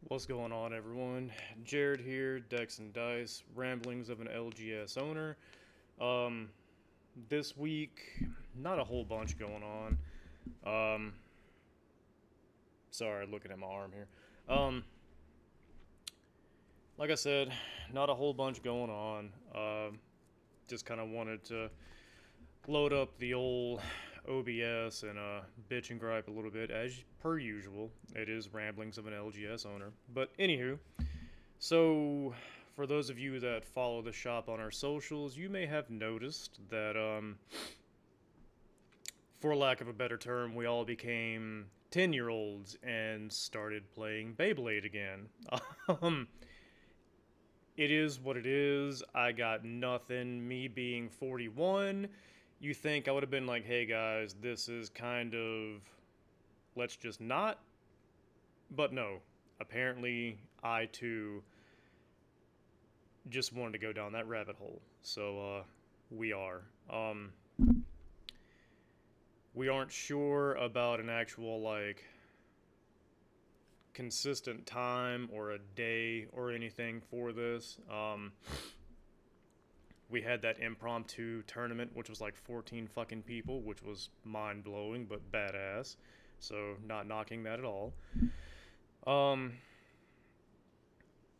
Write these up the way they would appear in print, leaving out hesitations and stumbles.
What's going on, everyone? Jared here, Dex and Dice, Ramblings of an LGS owner. Um, this week, not a whole bunch going on. Um, sorry, looking at my arm here. Um, like I said, not a whole bunch going on. Just kind of wanted to load up the old OBS and bitch and gripe a little bit, as per usual. It is Ramblings of an LGS owner. But anywho, so, for those of you that follow the shop on our socials, you may have noticed that, for lack of a better term, we all became 10-year-olds and started playing Beyblade again. um, it is what it is. I got nothing. Me being 41, you think I would have been like, hey guys, this is kind of. Let's just not. But no. Apparently, I too just wanted to go down that rabbit hole. So we are. We aren't sure about an actual like consistent time or a day or anything for this. We had that impromptu tournament, which was like 14 fucking people, which was mind blowing but badass. So not knocking that at all. Um,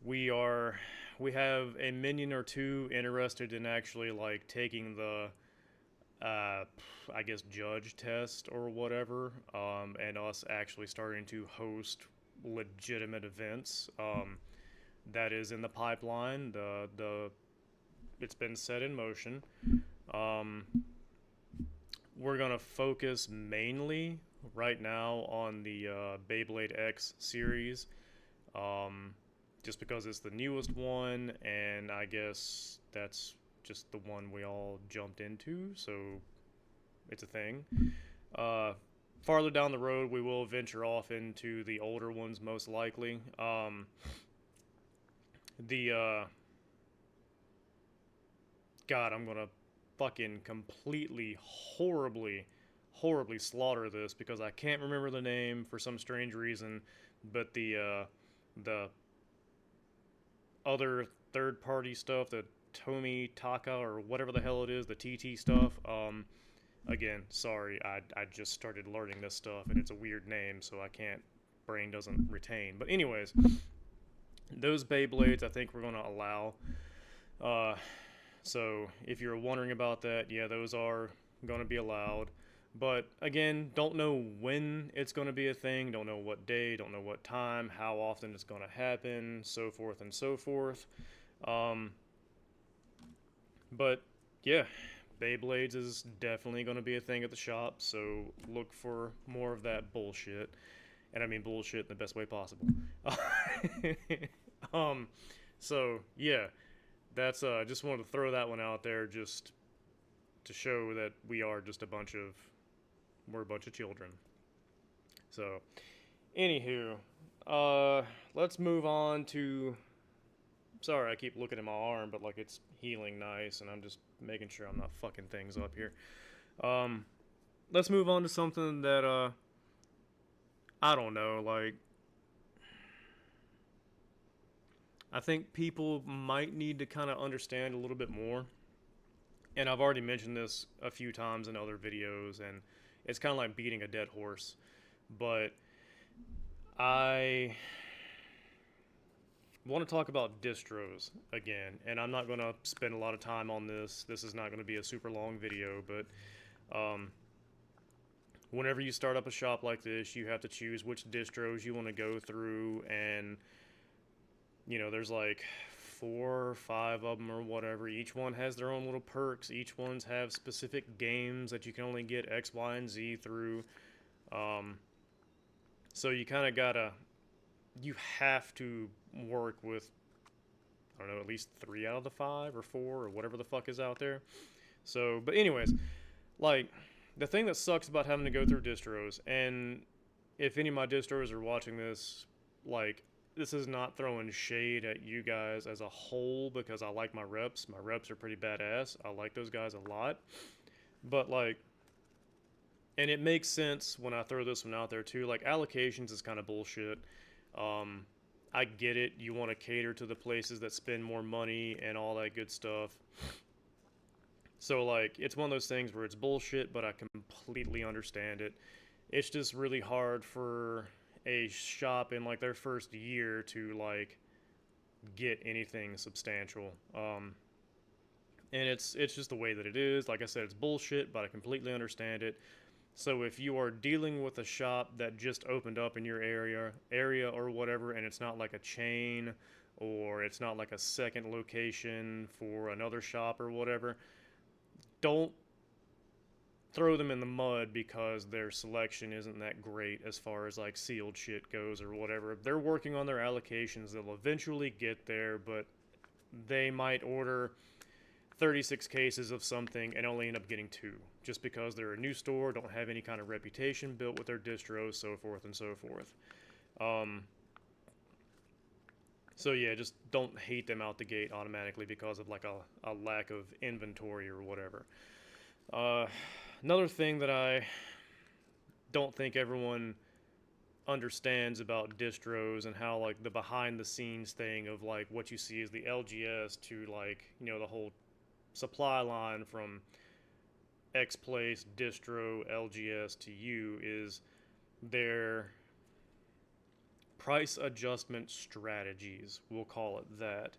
we have a minion or two interested in actually like taking the I guess judge test or whatever, and us actually starting to host legitimate events. That is in the pipeline. The It's been set in motion. We're gonna focus mainly right now on the Beyblade X series. Just because it's the newest one, and I guess that's just the one we all jumped into, so it's a thing. Uh, Farther down the road, we will venture off into the older ones, most likely. The God, I'm gonna fucking completely horribly slaughter this because I can't remember the name for some strange reason, but the other third party stuff, the Tomi Taka or whatever the hell it is, the TT stuff. Again, sorry, I just started learning this stuff and it's a weird name, so I can't. Brain doesn't retain. But anyways, those Beyblades, I think we're gonna allow. Uh, so if you're wondering about that, yeah, those are gonna be allowed. But again, don't know when it's going to be a thing, don't know what day, don't know what time, how often it's going to happen, so forth and so forth. Um, but yeah, Beyblades is definitely going to be a thing at the shop, so look for more of that bullshit. And I mean bullshit in the best way possible. um, so yeah, that's just wanted to throw that one out there just to show that we're a bunch of children. So, anywho, let's move on to. Sorry, I keep looking at my arm, but like it's healing nice, and I'm just making sure I'm not fucking things up here. Um, let's move on to something that I don't know. Like, I think people might need to kind of understand a little bit more. And I've already mentioned this a few times in other videos, and it's kind of like beating a dead horse. But I want to talk about distros again, and I'm not going to spend a lot of time on this. This is not going to be a super long video, but whenever you start up a shop like this, you have to choose which distros you want to go through, and there's like 4 or 5 of them or whatever. Each one has their own little perks. Each one's have specific games that you can only get X, Y, and Z through. So you kind of gotta, you have to work with, I don't know, at least 3 out of the 5 or 4 or whatever the fuck is out there. So, but anyways, like, the thing that sucks about having to go through distros, and if any of my distros are watching this, like, this is not throwing shade at you guys as a whole because I like my reps. My reps are pretty badass. I like those guys a lot. But, like, and it makes sense when I throw this one out there too. Like, allocations is kind of bullshit. I get it. You want to cater to the places that spend more money and all that good stuff. So, like, it's one of those things where it's bullshit, but I completely understand it. It's just really hard for a shop in, like, their first year to, like, get anything substantial. And it's just the way that it is. Like I said, it's bullshit, but I completely understand it. So if you are dealing with a shop that just opened up in your area or whatever, and it's not like a chain or it's not like a second location for another shop or whatever, don't throw them in the mud because their selection isn't that great as far as like sealed shit goes or whatever. They're working on their allocations. They'll eventually get there, but they might order 36 cases of something and only end up getting 2 just because they're a new store, don't have any kind of reputation built with their distros, so forth and so forth. Um, so yeah, just don't hate them out the gate automatically because of like a lack of inventory or whatever. Uh, Another thing that I don't think everyone understands about distros and how like the behind the scenes thing of like what you see is the LGS to like, the whole supply line from X Place, Distro, LGS to you is their price adjustment strategies. We'll call it that.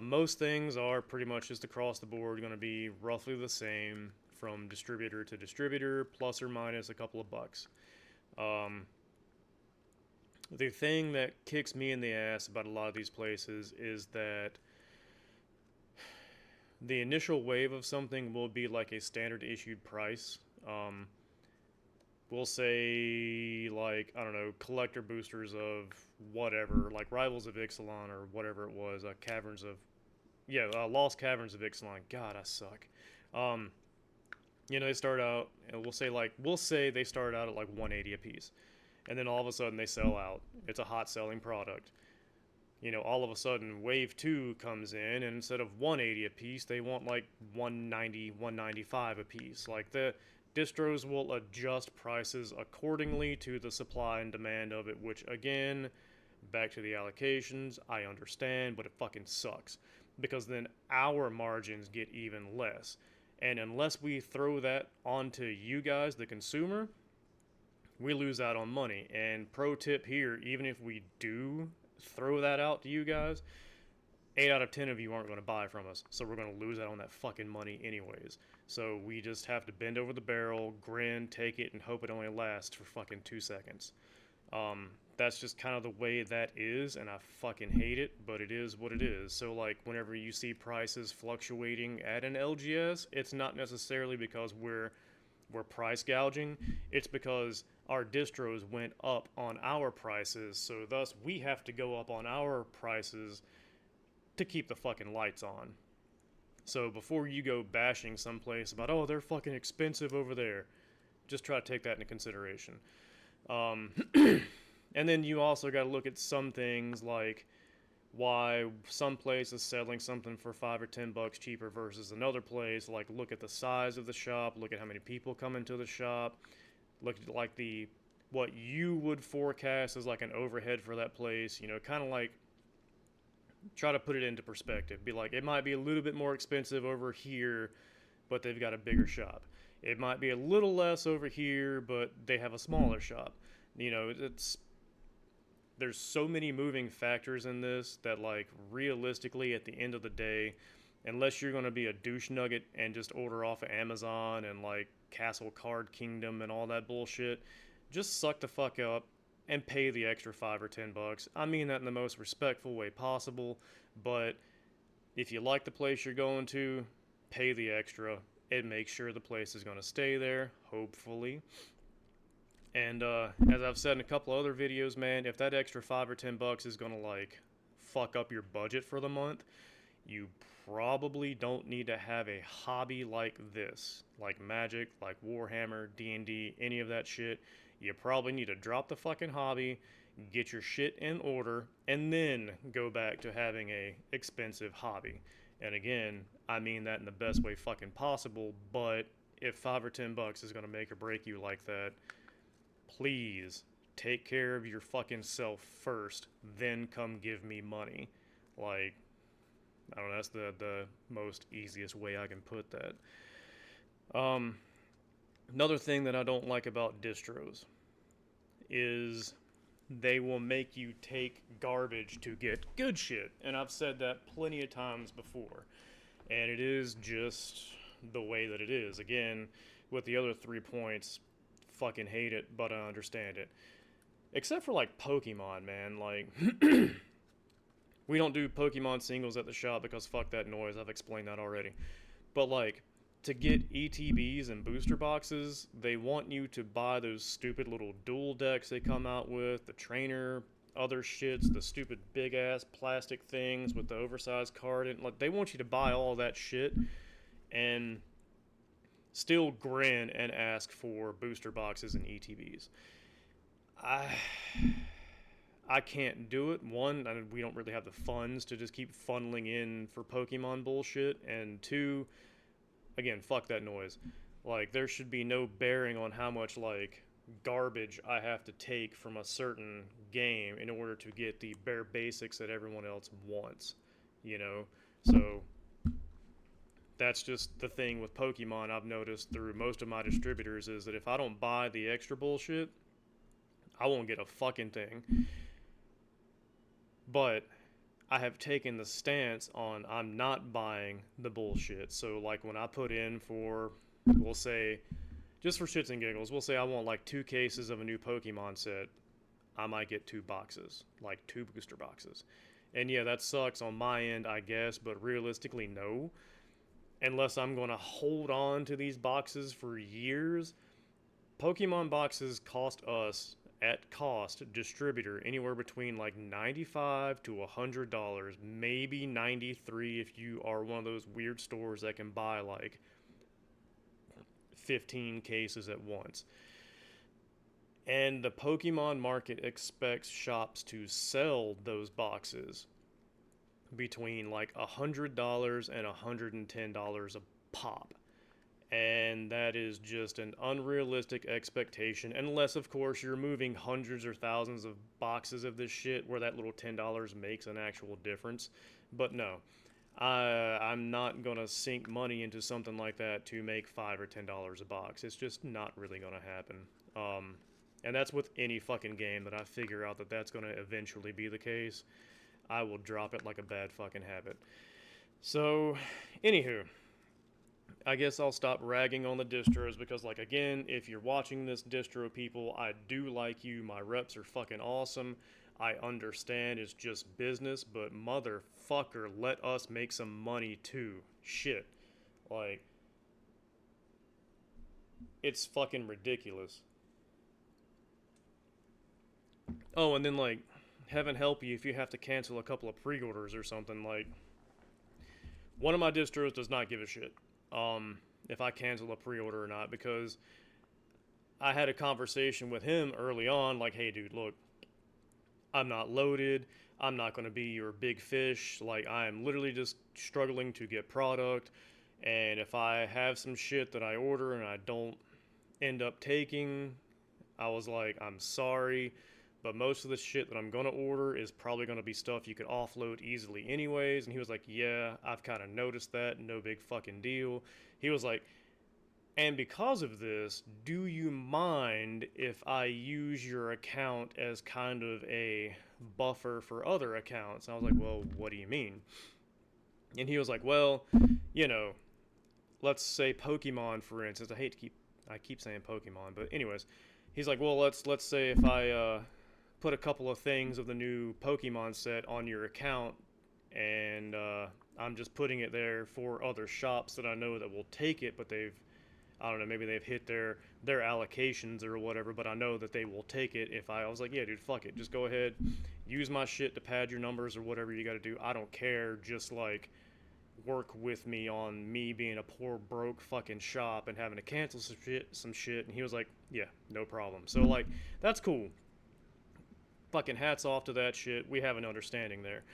Most things are pretty much just across the board going to be roughly the same from distributor to distributor, plus or minus a couple of bucks. The thing that kicks me in the ass about a lot of these places is that the initial wave of something will be like a standard issued price. We'll say, like, I don't know, collector boosters of whatever, like Rivals of Ixalan or whatever it was, Lost Caverns of Ixalan. God, I suck. Um, they start out, and we'll say they start out at like 180 a piece, and then all of a sudden they sell out. It's a hot selling product. All of a sudden wave 2 comes in, and instead of 180 a piece, they want like 190, 195 a piece. Like the distros will adjust prices accordingly to the supply and demand of it, which again, back to the allocations, I understand, but it fucking sucks because then our margins get even less. And unless we throw that onto you guys, the consumer, we lose out on money. And pro tip here, even if we do throw that out to you guys, 8 out of 10 of you aren't going to buy from us, so we're going to lose out on that fucking money anyways. So we just have to bend over the barrel, grin, take it, and hope it only lasts for fucking 2 seconds. That's just kind of the way that is, and I fucking hate it, but it is what it is. So like whenever you see prices fluctuating at an LGS, it's not necessarily because we're price gouging. It's because our distros went up on our prices, so thus we have to go up on our prices to keep the fucking lights on. So before you go bashing someplace about, oh, they're fucking expensive over there, just try to take that into consideration. And then you also got to look at some things like why some place is selling something for $5 or $10 cheaper versus another place. Like, look at the size of the shop, look at how many people come into the shop, look at like what you would forecast as like an overhead for that place. Kind of like try to put it into perspective. Be like, it might be a little bit more expensive over here, but they've got a bigger shop. It might be a little less over here, but they have a smaller shop. There's so many moving factors in this that, like, realistically, at the end of the day, unless you're going to be a douche nugget and just order off of Amazon and, like, Castle Card Kingdom and all that bullshit, just suck the fuck up and pay the extra $5 or $10. I mean that in the most respectful way possible, but if you like the place you're going to, pay the extra and make sure the place is going to stay there, hopefully. And as I've said in a couple other videos, man, if that extra $5 or $10 is gonna like fuck up your budget for the month, you probably don't need to have a hobby like this, like Magic, like Warhammer, D&D, any of that shit. You probably need to drop the fucking hobby, get your shit in order, and then go back to having a expensive hobby. And again, I mean that in the best way fucking possible, but if $5 or $10 is gonna make or break you like that, please take care of your fucking self first, then come give me money. Like, I don't know, that's the most easiest way I can put that. Um, Another thing that I don't like about distros is they will make you take garbage to get good shit. And I've said that plenty of times before. And it is just the way that it is. Again, with the other 3 points, fucking hate it, but I understand it. Except for like Pokemon, man. Like, we don't do Pokemon singles at the shop because fuck that noise. I've explained that already. But like, to get ETBs and booster boxes, they want you to buy those stupid little dual decks they come out with, the trainer, other shits, the stupid big ass plastic things with the oversized card, and like they want you to buy all that shit and still grin and ask for booster boxes and ETBs. I can't do it. One, we don't really have the funds to just keep funneling in for Pokemon bullshit, and two, again, fuck that noise. Like, there should be no bearing on how much, like, garbage I have to take from a certain game in order to get the bare basics that everyone else wants, you know? So, that's just the thing with Pokemon I've noticed through most of my distributors is that if I don't buy the extra bullshit, I won't get a fucking thing. But I have taken the stance on I'm not buying the bullshit. So like when I put in for, we'll say, just for shits and giggles, we'll say I want like 2 cases of a new Pokemon set, I might get 2 boxes, like 2 booster boxes. And yeah, that sucks on my end, I guess, but realistically, no. Unless I'm going to hold on to these boxes for years. Pokemon boxes cost us at cost distributor anywhere between like $95 to $100, maybe $93 if you are one of those weird stores that can buy like 15 cases at once. And the Pokemon market expects shops to sell those boxes between like $100 and $110 a pop. And that is just an unrealistic expectation, unless, of course, you're moving hundreds or thousands of boxes of this shit where that little $10 makes an actual difference. But no, I'm not going to sink money into something like that to make $5 or $10 a box. It's just not really going to happen. And that's with any fucking game that I figure out that that's going to eventually be the case. I will drop it like a bad fucking habit. So, anywho, I guess I'll stop ragging on the distros because, like, again, if you're watching this, distro people, I do like you. My reps are fucking awesome. I understand it's just business, but motherfucker, let us make some money too. Shit. Like, it's fucking ridiculous. Oh, and then, like, heaven help you if you have to cancel a couple of pre-orders or something. Like, one of my distros does not give a shit if I cancel a pre-order or not, because I had a conversation with him early on, like, hey dude, look, I'm not loaded, I'm not going to be your big fish, like, I am literally just struggling to get product, and if I have some shit that I order and I don't end up taking, I was like, I'm sorry, but most of the shit that I'm going to order is probably going to be stuff you could offload easily anyways. And he was like, yeah, I've kind of noticed that. No big fucking deal. He was like, and because of this, do you mind if I use your account as kind of a buffer for other accounts? And I was like, well, what do you mean? And he was like, well, you know, let's say Pokemon, for instance. I keep saying Pokemon, but anyways, he's like, well, let's say if I put a couple of things of the new Pokemon set on your account, and I'm just putting it there for other shops that I know that will take it, but I don't know, maybe they've hit their allocations or whatever, but I know that they will take it if I was like, yeah, dude, fuck it, just go ahead, use my shit to pad your numbers or whatever you gotta do, I don't care, just like, work with me on me being a poor broke fucking shop and having to cancel some shit, and he was like, yeah, no problem. So like, that's cool. Fucking hats off to that shit. We have an understanding there.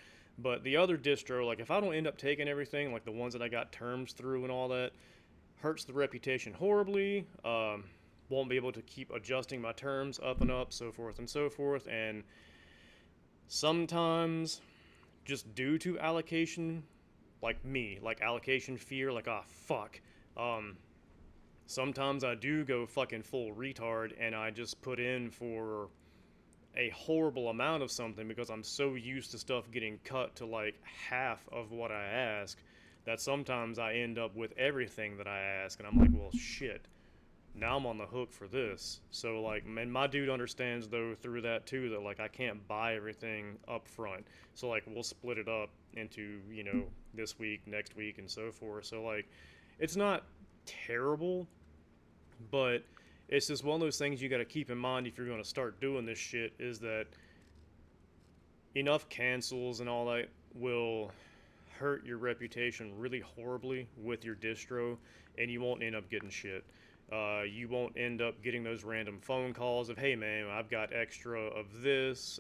But the other distro, like if I don't end up taking everything, like the ones that I got terms through and all that, hurts the reputation horribly. won't be able to keep adjusting my terms up and up, so forth and so forth. And sometimes, just due to allocation, like allocation fear, like, ah, fuck. Um, Sometimes I do go fucking full retard and I just put in for a horrible amount of something because I'm so used to stuff getting cut to like half of what I ask that sometimes I end up with everything that I ask, and I'm like, well, shit. Now I'm on the hook for this. So like, and my dude understands though through that too that like I can't buy everything up front. So like we'll split it up into, this week, next week, and so forth. So like, it's not terrible, but it's just one of those things you got to keep in mind if you're going to start doing this shit, is that enough cancels and all that will hurt your reputation really horribly with your distro, and you won't end up getting shit. You won't end up getting those random phone calls of, hey man, I've got extra of this.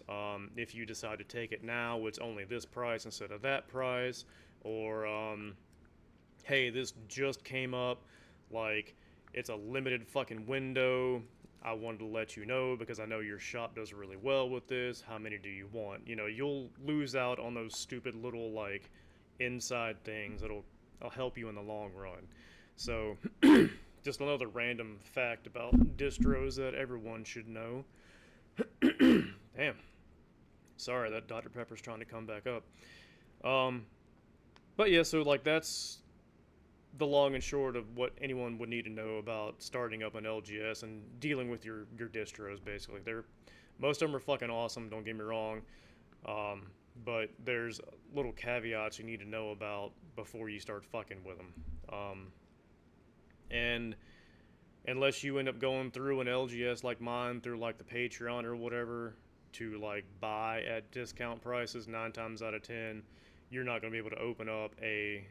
If you decide to take it now, it's only this price instead of that price. Or, hey, this just came up. Like, it's a limited fucking window. I wanted to let you know because I know your shop does really well with this. How many do you want? You'll lose out on those stupid little, like, inside things that'll help you in the long run. So, just another random fact about distros that everyone should know. Damn. Sorry, that Dr. Pepper's trying to come back up. But yeah, so like that's the long and short of what anyone would need to know about starting up an LGS and dealing with your distros. Basically, most of them are fucking awesome. Don't get me wrong, but there's little caveats you need to know about before you start fucking with them. And unless you end up going through an LGS like mine through like the Patreon or whatever to like buy at discount prices, 9 times out of 10, you're not going to be able to open up a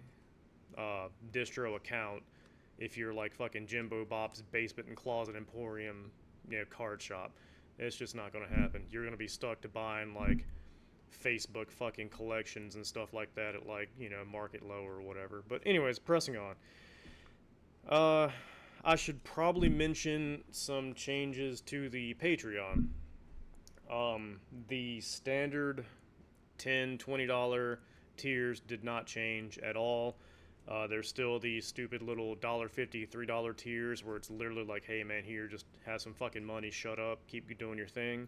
distro account if you're like fucking Jimbo Bob's Basement and Closet Emporium, card shop. It's just not going to happen. You're going to be stuck to buying like Facebook fucking collections and stuff like that at like, market low or whatever. But anyways, pressing on. I should probably mention some changes to the Patreon. The standard $10, $20 tiers did not change at all. There's still the stupid little $1.50, $3 tiers where it's literally like, hey man, here, just have some fucking money, shut up, keep doing your thing.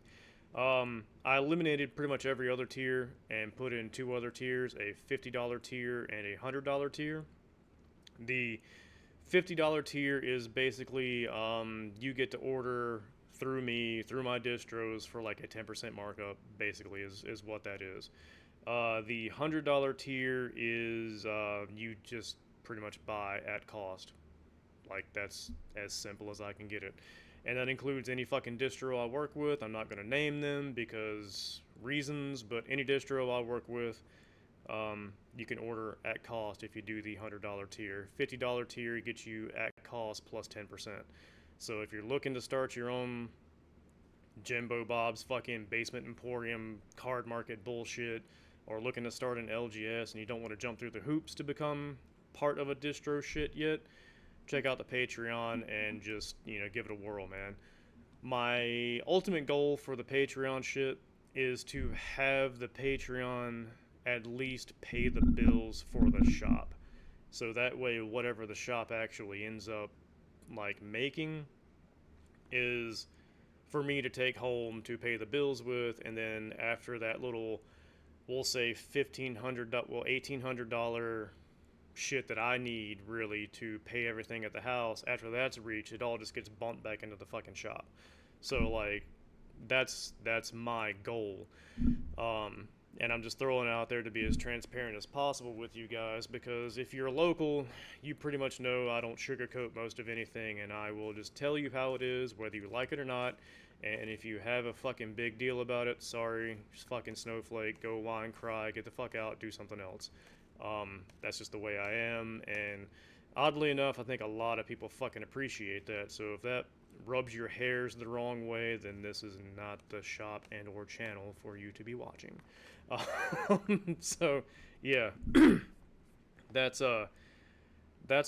I eliminated pretty much every other tier and put in 2 other tiers, a $50 tier and a $100 tier. The $50 tier is basically you get to order through me, through my distros for like a 10% markup, basically, is what that is. The $100 tier is you just pretty much buy at cost. Like, that's as simple as I can get it. And that includes any fucking distro I work with. I'm not going to name them because reasons, but any distro I work with, you can order at cost if you do the $100 tier. $50 tier gets you at cost plus 10%. So if you're looking to start your own Jimbo Bob's fucking Basement Emporium card market bullshit, or looking to start an LGS and you don't want to jump through the hoops to become part of a distro shit yet, check out the Patreon and just, give it a whirl, man. My ultimate goal for the Patreon shit is to have the Patreon at least pay the bills for the shop. So that way, whatever the shop actually ends up like making is for me to take home to pay the bills with, and then after that little, we'll say $1,800 shit that I need really to pay everything at the house, after that's reached, it all just gets bumped back into the fucking shop. So like, that's my goal. And I'm just throwing it out there to be as transparent as possible with you guys, because if you're local, you pretty much know I don't sugarcoat most of anything, and I will just tell you how it is, whether you like it or not. And if you have a fucking big deal about it, sorry, just fucking snowflake, go whine, cry, get the fuck out, do something else. That's just the way I am, and oddly enough, I think a lot of people fucking appreciate that. So if that rubs your hairs the wrong way, then this is not the shop and or channel for you to be watching. So yeah, that's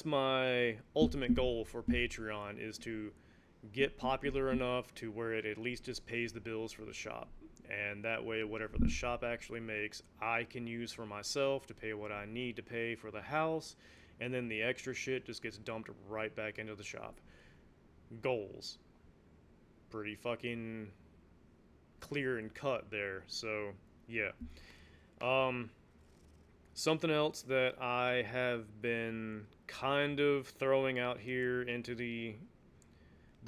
my ultimate goal for Patreon, is to get popular enough to where it at least just pays the bills for the shop. And that way, whatever the shop actually makes, I can use for myself to pay what I need to pay for the house, and then the extra shit just gets dumped right back into the shop. Goals. Pretty fucking clear and cut there. So, yeah. Um, Something else that I have been kind of throwing out here into the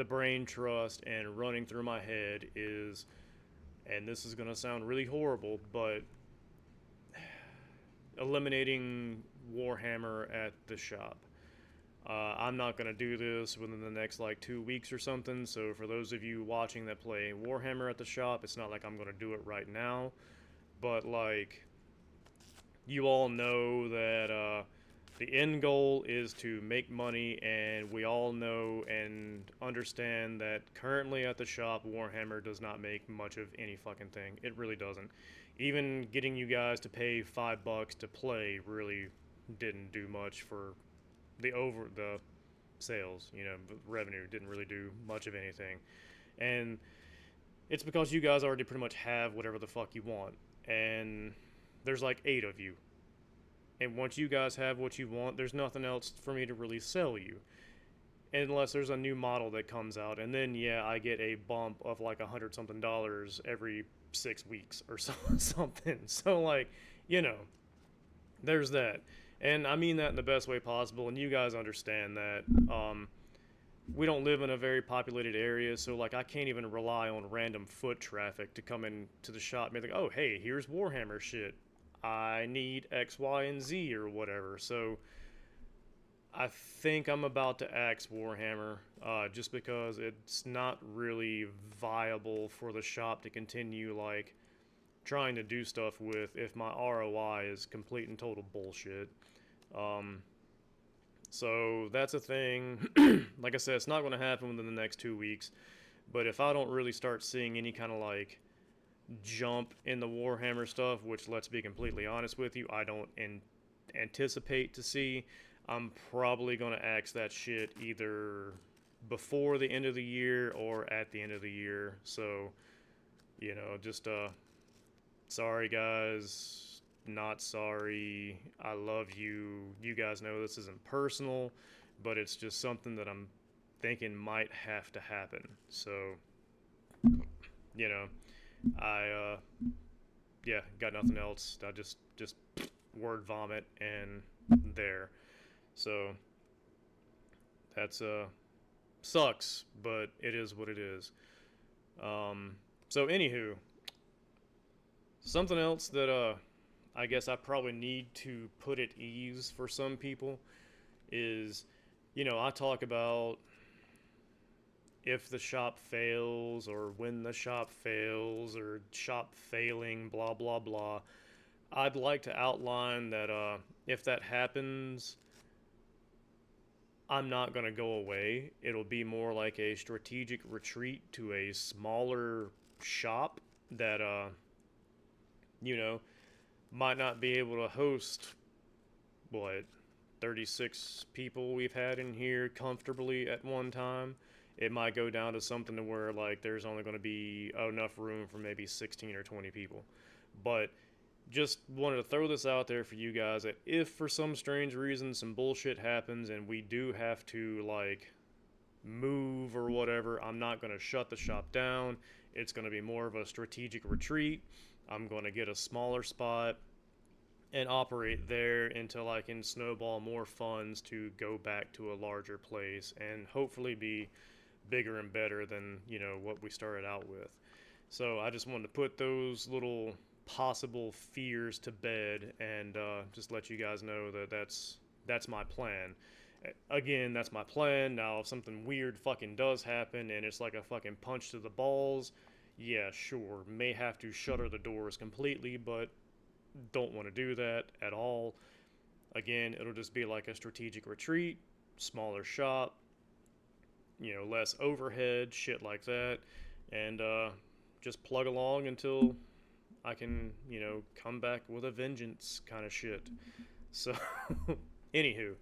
brain trust and running through my head is, and this is going to sound really horrible, but eliminating Warhammer at the shop. I'm not going to do this within the next like 2 weeks or something, so for those of you watching that play Warhammer at the shop, it's not like I'm going to do it right now, but like, you all know that the end goal is to make money, and we all know and understand that currently at the shop, Warhammer does not make much of any fucking thing. It really doesn't. Even getting you guys to pay $5 to play really didn't do much for the sales. Revenue didn't really do much of anything, and it's because you guys already pretty much have whatever the fuck you want, and there's like 8 of you. And once you guys have what you want, there's nothing else for me to really sell you. Unless there's a new model that comes out. And then, yeah, I get a bump of like $100-something every 6 weeks or something. So, like, there's that. And I mean that in the best way possible. And you guys understand that. We don't live in a very populated area, so like I can't even rely on random foot traffic to come into the shop and be like, oh, hey, here's Warhammer shit. I need X, Y, and Z or whatever. So I think I'm about to axe Warhammer just because it's not really viable for the shop to continue like trying to do stuff with if my ROI is complete and total bullshit. So that's a thing. Like I said, it's not going to happen within the next 2 weeks. But if I don't really start seeing any kind of like jump in the Warhammer stuff, which let's be completely honest with you, I don't anticipate to see, I'm probably going to axe that shit either before the end of the year or at the end of the year. So, just sorry guys. Not sorry. I love you. You guys know this isn't personal, but it's just something that I'm thinking might have to happen. So, I got nothing else. I just word vomit and there. So that's sucks, but it is what it is. So anywho, something else that I guess I probably need to put at ease for some people is, I talk about if the shop fails or when the shop fails or shop failing, blah, blah, blah. I'd like to outline that if that happens, I'm not going to go away. It'll be more like a strategic retreat to a smaller shop that, might not be able to host, 36 people we've had in here comfortably at one time. It might go down to something to where, like, there's only going to be enough room for maybe 16 or 20 people. But just wanted to throw this out there for you guys that if for some strange reason some bullshit happens and we do have to, like, move or whatever, I'm not going to shut the shop down. It's going to be more of a strategic retreat. I'm going to get a smaller spot and operate there until I can snowball more funds to go back to a larger place and hopefully be bigger and better than, what we started out with. So I just wanted to put those little possible fears to bed and just let you guys know that that's my plan. Again, that's my plan. Now, if something weird fucking does happen and it's like a fucking punch to the balls, yeah, sure, may have to shutter the doors completely, but don't want to do that at all. Again, it'll just be like a strategic retreat, smaller shop, less overhead, shit like that, and just plug along until I can, come back with a vengeance kind of shit. So, anywho,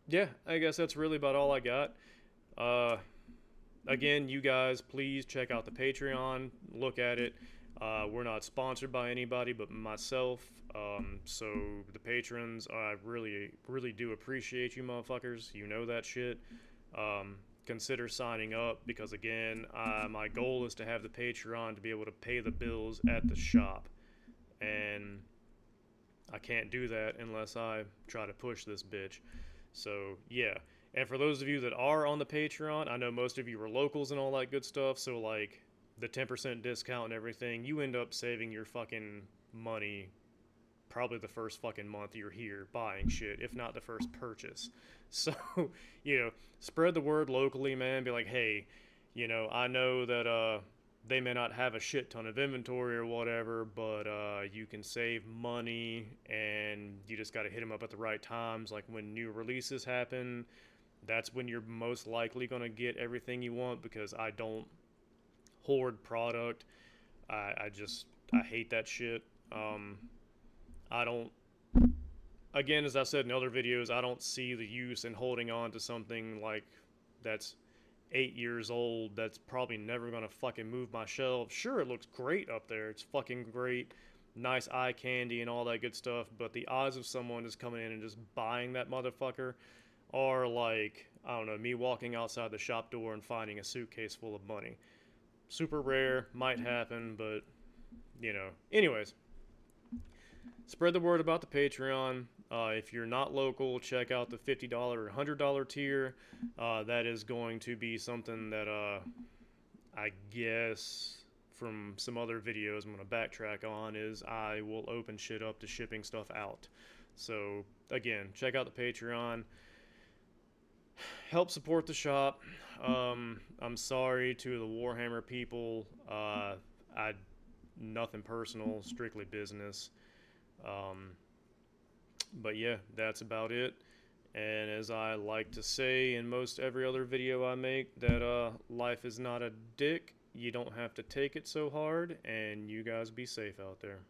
yeah, I guess that's really about all I got. Uh, Again, you guys, please check out the Patreon. Look at it. We're not sponsored by anybody but myself. So the patrons, I really, really do appreciate you, motherfuckers. You know that shit. Consider signing up because, again, my goal is to have the Patreon to be able to pay the bills at the shop, and I can't do that unless I try to push this bitch. So, yeah. And for those of you that are on the Patreon, I know most of you are locals and all that good stuff, so like the 10% discount and everything, you end up saving your fucking money probably the first fucking month you're here buying shit, if not the first purchase. So, spread the word locally, man. Be like, hey, I know that they may not have a shit ton of inventory or whatever, but you can save money, and you just got to hit them up at the right times. Like when new releases happen, that's when you're most likely going to get everything you want, because I don't hoard product. I hate that shit. I don't, again, as I said in other videos, I don't see the use in holding on to something like that's 8 years old that's probably never gonna fucking move my shelves. Sure, it looks great up there. It's fucking great, nice eye candy and all that good stuff. But the odds of someone just coming in and just buying that motherfucker are like, I don't know, me walking outside the shop door and finding a suitcase full of money. Super rare, might happen, but Anyways, spread the word about the Patreon. If you're not local, check out the $50 or $100 tier. That is going to be something that I guess from some other videos I'm going to backtrack on is I will open shit up to shipping stuff out. So again, check out the Patreon. Help support the shop. I'm sorry to the Warhammer people. I nothing personal, strictly business. Um, but yeah, that's about it. And as I like to say in most every other video I make, that life is not a dick. You don't have to take it so hard, and you guys be safe out there.